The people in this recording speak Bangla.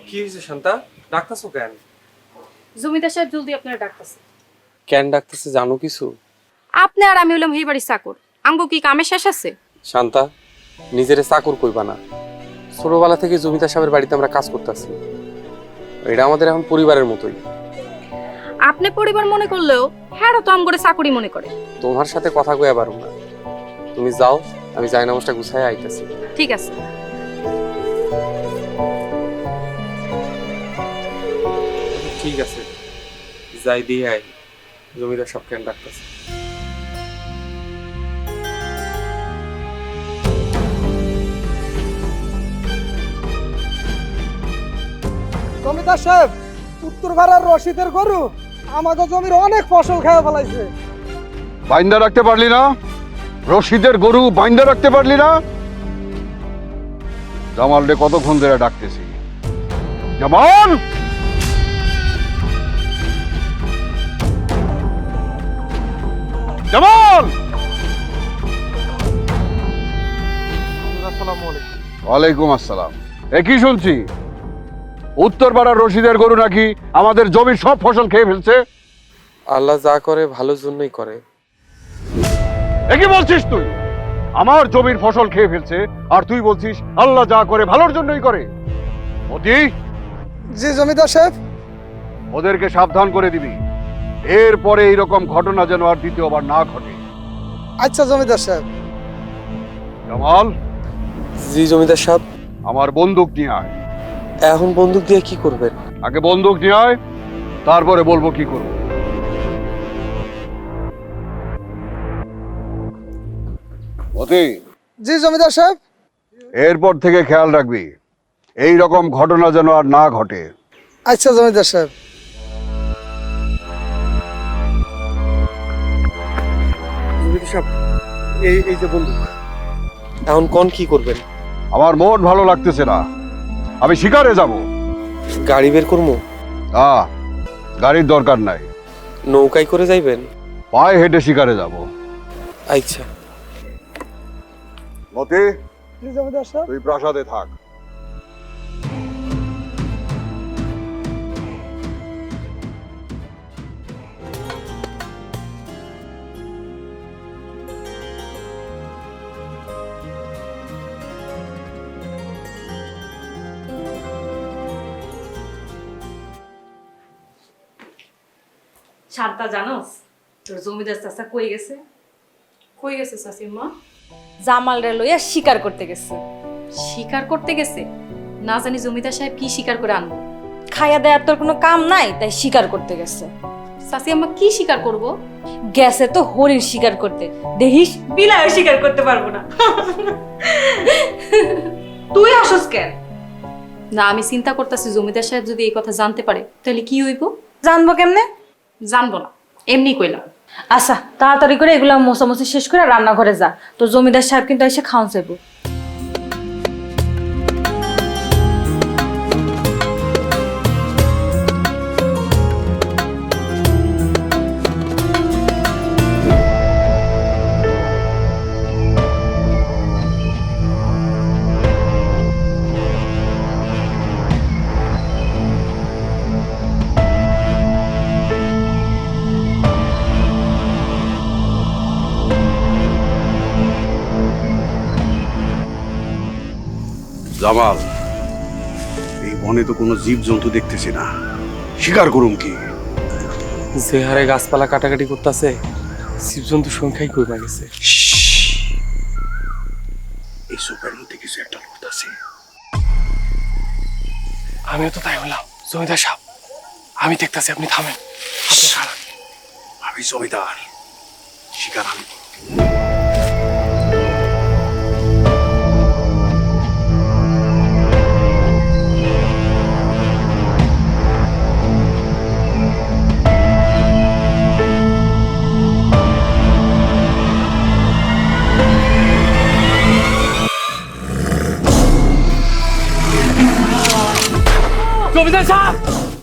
কি হয়েছে শান্তা? ডাকতেছো কেন? জমিদার সাহেব জলদি আপনারা ডাকতেছে। কেন ডাকতেছে জানো কিছু? আপনি আর আমি হলাম এই বাড়ির চাকর, আঙ্গো কি কামে শেষ আছে? শান্তা, নিজেরে চাকর কইবা না। ছোটবেলা থেকে জমিদার সাহেবের বাড়িতে আমরা কাজ করতেছি, এটা আমাদের এখন পরিবারের মতোই। আপনি পরিবার মনে করলেও হ্যাঁ তো আমগরে চাকরি মনে করে। তোমার সাথে কথা কইয়া পারো না। তুমি যাও, আমি যাই নামাজটা গুছাই আইতাছি। ঠিক আছে। ঠিক আছে, যাই দিয়ে আই। জমিদার সব কেন ডাকতেছে? জমিদার সাহেব, উত্তর ভাড়ার রশিদের গরু আমাদের জমির অনেক ফসল খেয়ে ফেলাইছে। বাইন্দা রাখতে পারলি না? রশিদের গরু বাইন্দা রাখতে পারলি না? জামাল রে কতক্ষণ ধরে ডাকতেছি। জামাল, জামাল! আসসালামু আলাইকুম। ওয়ালাইকুম আসসালাম। একই শুনছি, উত্তর পাড়ার রশিদের গরু নাকি আমাদের জমির সব ফসল খেয়ে ফেলছে। আল্লাহ যা করে ভালোর জন্যই করে। একই বলছিস তুই? আমার জমির ফসল খেয়ে ফেলছে আর তুই বলছিস আল্লাহ যা করে ভালোর জন্যই করে। মতি, জি জমিদার সাহেব। ওদেরকে সাবধান করে দিবি, এরপরে এইরকম ঘটনা যেন আর দ্বিতীয়বার না ঘটে। আচ্ছা জমিদার সাহেব। জামাল, জি জমিদার সাহেব। আমার বন্দুক নিয়ে আয়। এখন বন্দুক দিয়ে কি করবেন? আগে বন্দুক নিয়ে আয়, তারপরে বলবো কি করবো। মতি, জি জমিদার সাহেব। এরপর থেকে খেয়াল রাখবি এই রকম ঘটনা যেন আর না ঘটে। আচ্ছা জমিদার সাহেব। জমিদার সাহেব, এই যে বন্দুক, এখন কোন কি করবেন? আমার মন ভালো লাগতেছে না, আমি শিকারে যাব। গাড়ি বের করবো? না, গাড়ির দরকার নাই, নৌকায় করে যাইবেন? পায়ে হেঁটে শিকারে যাব। আচ্ছা। মতি, জি জমিদার সাহেব। তুই প্রাসাদে থাক। শান্তা জানোস তোর জমিদার চাচা কই গেছে? কই গেছে চাচিমা? জামালরে লইয়া শিকার করতে গেছে। শিকার করতে গেছে? না জানি জমিদার সাহেব কি শিকার করে আনবো। খাইয়া দেয়ার তোর কোনো কাম নাই, তাই শিকার করতে গেছে। চাচি আম্মা কি শিকার করব? গেছে তো হরিণ শিকার করতে, দেখিস বিলায় শিকার করতে পারবো না। তুই আসস কেন? না, আমি চিন্তা করতেছি জমিদার সাহেব যদি এই কথা জানতে পারে তাহলে কি হইব? জানবো কেমনে? জানবো না, এমনি কইলাম। আচ্ছা তাড়াতাড়ি করে এগুলা মোছামুছি শেষ করে রান্নাঘরে যা, তো জমিদার সাহেব কিন্তু এসে খাওয়ান চাইবো। জামাল, এই বনে তো কোনো জীব জন্তু দেখতেছি না, শিকার করুম কি? যে হারে গাছপালা কাটাকাটি করতেছে, জীবজন্তুর সংখ্যাই কমে গেছে। এই সোপের মধ্যে কিছু একটা লড়তেছে। আমিও তো তাই বললাম। জমিদার সাহেব, আমি দেখতেছি, আপনি থামেন। আপনি খারাপ। আমি জমিদার, শিকার আমি। জমিদার সাহেব!